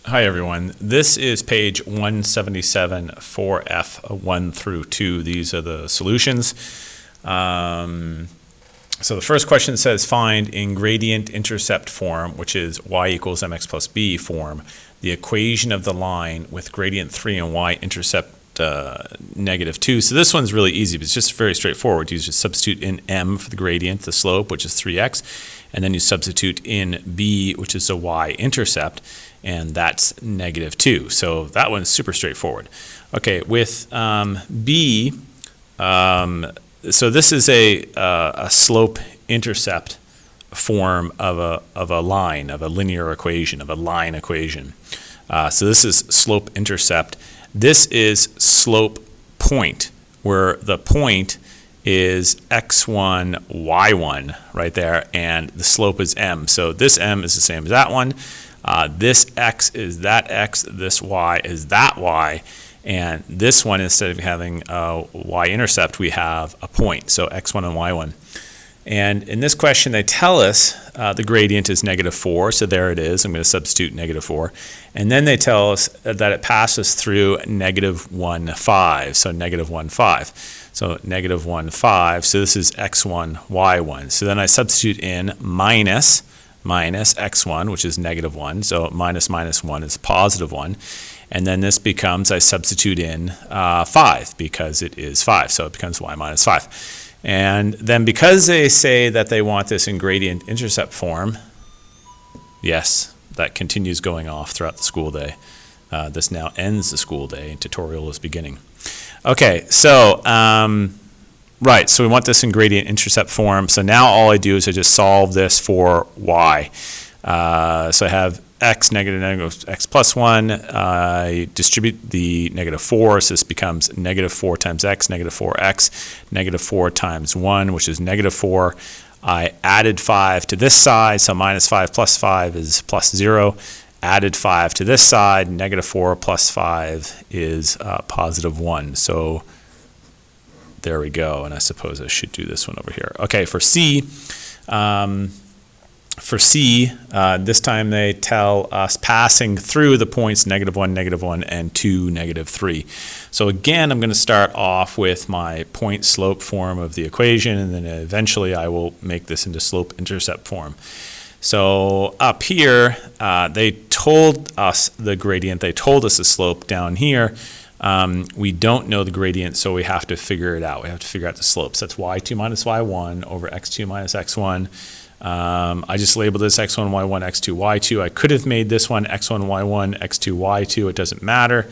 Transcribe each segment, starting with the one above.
Hi everyone, this is page 177 4F 1 through 2. These are the solutions. So the first question says find in gradient intercept form, which is y equals mx plus b form, the equation of the line with gradient 3 and y intercept -2. So this one's really easy, but it's just very straightforward. You just substitute in m for the gradient, the slope, which is 3x, and then you substitute in b, which is the y intercept, and that's -2. So that one's super straightforward. Okay, with b, so this is a slope intercept form of a line, of a linear equation, of a line equation. So this is slope intercept. This is slope point, where the point is x1, y1 right there, and the slope is m. So this m is the same as that one. This x is that x, this y is that y, and this one, instead of having a y-intercept, we have a point, so x1 and y1. And in this question, they tell us the gradient is -4, so there it is. I'm going to substitute -4. And then they tell us that it passes through -1, 5, so -1, 5. So -1, 5, so this is x1, y1. So then I substitute in minus x1, which is -1, so minus 1 is +1. And then this becomes, I substitute in 5, because it is 5, so it becomes y minus 5. And then because they say that they want this in gradient intercept form, yes, that continues going off throughout the school day. This now ends the school day, and tutorial is beginning. Okay, so right, so we want this in gradient intercept form. So now all I do is I just solve this for y. So I have x negative x plus 1. I distribute the -4, so this becomes -4 times x, -4x, -4 times 1, which is -4. I added 5 to this side, so -5 plus 5 is +0. Added 5 to this side, -4 plus 5 is +1. So there we go, and I suppose I should do this one over here. Okay, for C, this time they tell us passing through the points -1, -1, and 2, -3. So again, I'm going to start off with my point slope form of the equation, and then eventually I will make this into slope intercept form. So up here, they told us the gradient, they told us the slope. Down here, we don't know the gradient, so we have to figure it out. We have to figure out the slope. So that's y2 minus y1 over x2 minus x1. I just labeled this x1, y1, x2, y2. I could have made this one x1, y1, x2, y2. It doesn't matter.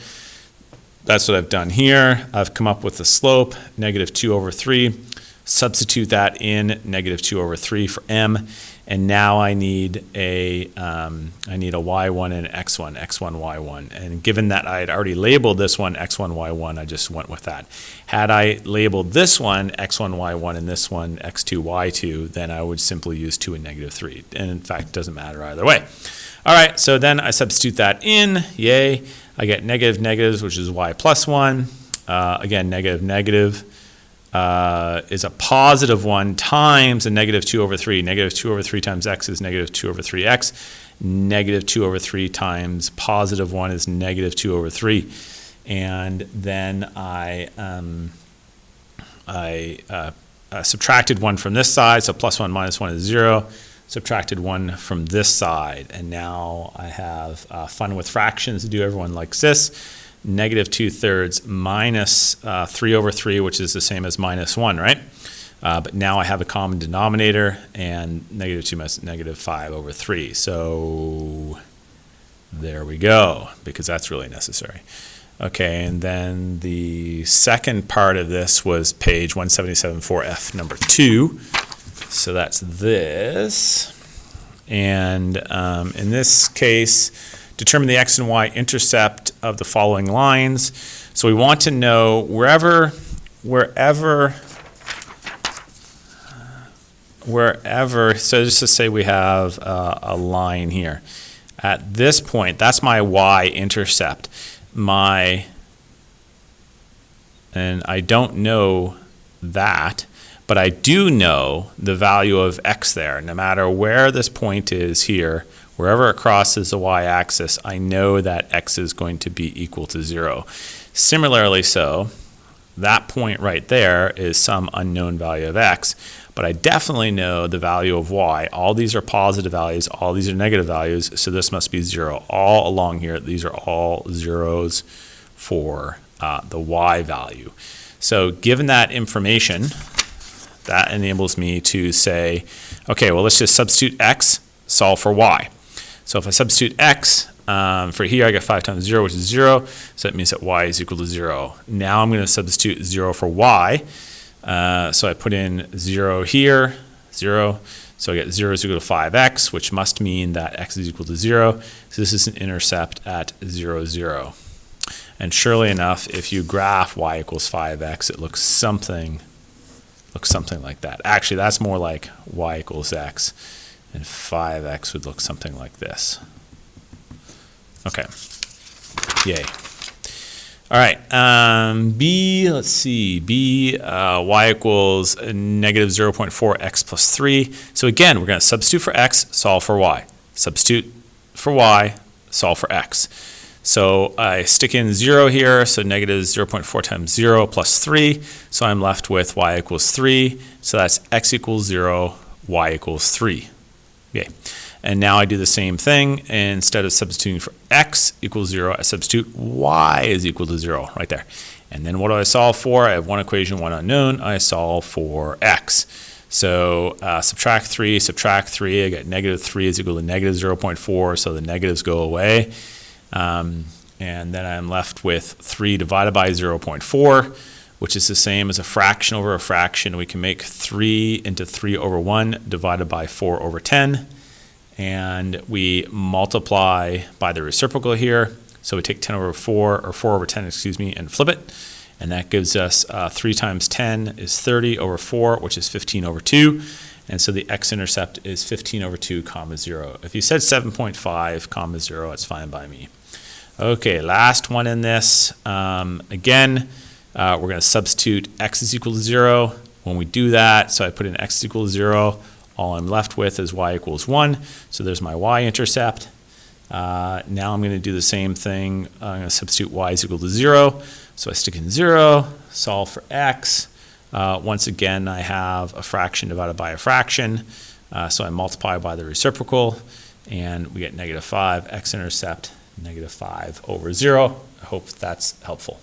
That's what I've done here. I've come up with the slope, -2/3. Substitute that in, -2/3 for m. And now I need a y1 and an x1, y1. And given that I had already labeled this one x1, y1, I just went with that. Had I labeled this one x1, y1 and this one x2, y2, then I would simply use 2 and -3. And in fact, it doesn't matter either way. All right, so then I substitute that in, yay. I get negatives, which is y plus 1. Again, negative is a +1 times a -2/3. -2/3 times x is -2/3x. -2/3 times +1 is -2/3. And then I subtracted 1 from this side, so +1 minus 1 is 0. Subtracted 1 from this side, and now I have fun with fractions to do. Everyone likes this. -2/3 minus 3/3, which is the same as -1, right? But now I have a common denominator, and -2 minus -5/3. So there we go, because that's really necessary. Okay, and then the second part of this was page 177 4F number 2. So that's this. And in this case, determine the x and y intercept of the following lines. So we want to know wherever, so just to say we have a line here. At this point, that's my y-intercept. And I don't know that, but I do know the value of x there. No matter where this point is here, Wherever it crosses the y-axis, I know that x is going to be equal to 0. Similarly so, that point right there is some unknown value of x, but I definitely know the value of y. All these are positive values, all these are negative values, so this must be 0. All along here, these are all zeros for the y value. So given that information, that enables me to say, okay, well, let's just substitute x, solve for y. So if I substitute x, for here I get 5 times 0, which is 0, so that means that y is equal to 0. Now I'm going to substitute 0 for y. So I put in 0 here, 0, so I get 0 is equal to 5x, which must mean that x is equal to 0. So this is an intercept at 0, 0. And surely enough, if you graph y equals 5x, it looks something like that. Actually, that's more like y equals x, and 5x would look something like this. Okay, yay. All right, B, let's see, B, y equals negative 0.4 x plus 3. So again, we're going to substitute for x, solve for y. Substitute for y, solve for x. So I stick in 0 here, so negative 0.4 times 0 plus 3. So I'm left with y equals 3. So that's x equals 0, y equals 3. Okay. And now I do the same thing. Instead of substituting for x equals 0, I substitute y is equal to 0 right there. And then what do I solve for? I have one equation, one unknown. I solve for x. So subtract 3, I get negative 3 is equal to negative 0.4, so the negatives go away. And then I'm left with 3 divided by 0.4, which is the same as a fraction over a fraction. We can make 3 into 3 over 1 divided by 4 over 10. And we multiply by the reciprocal here. So we take 10 over 4, or 4 over 10, excuse me, and flip it. And that gives us 3 times 10 is 30 over 4, which is 15 over 2. And so the x-intercept is 15 over 2, comma 0. If you said 7.5, comma 0, it's fine by me. Okay, last one in this. Again, we're going to substitute x is equal to 0. When we do that, so I put in x is equal to 0. All I'm left with is y equals 1. So there's my y-intercept. Now I'm going to do the same thing. I'm going to substitute y is equal to 0. So I stick in 0, solve for x. Once again, I have a fraction divided by a fraction. So I multiply by the reciprocal, and we get negative 5, x-intercept, negative 5 over 0. I hope that's helpful.